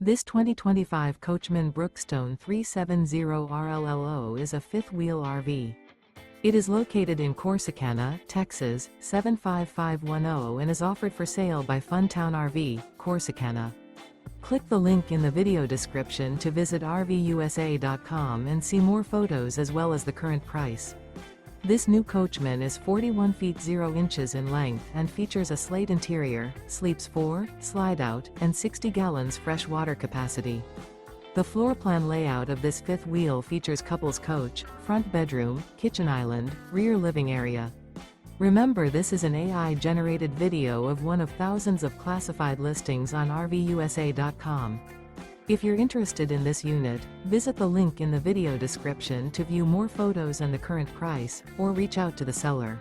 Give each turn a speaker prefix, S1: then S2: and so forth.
S1: This 2025 Coachmen Brookstone 370RLLO is a fifth-wheel RV. It is located in Corsicana, Texas, 75510 and is offered for sale by Funtown RV, Corsicana. Click the link in the video description to visit RVUSA.com and see more photos as well as the current price. This new Coachmen is 41 feet 0 inches in length and features a SLATE interior, sleeps 4, slide-out, and 60 gallons fresh water capacity. The floor plan layout of this fifth wheel features couples coach, front bedroom, kitchen island, rear living area. Remember, this is an AI-generated video of one of thousands of classified listings on RVUSA.com. If you're interested in this unit, visit the link in the video description to view more photos and the current price, or reach out to the seller.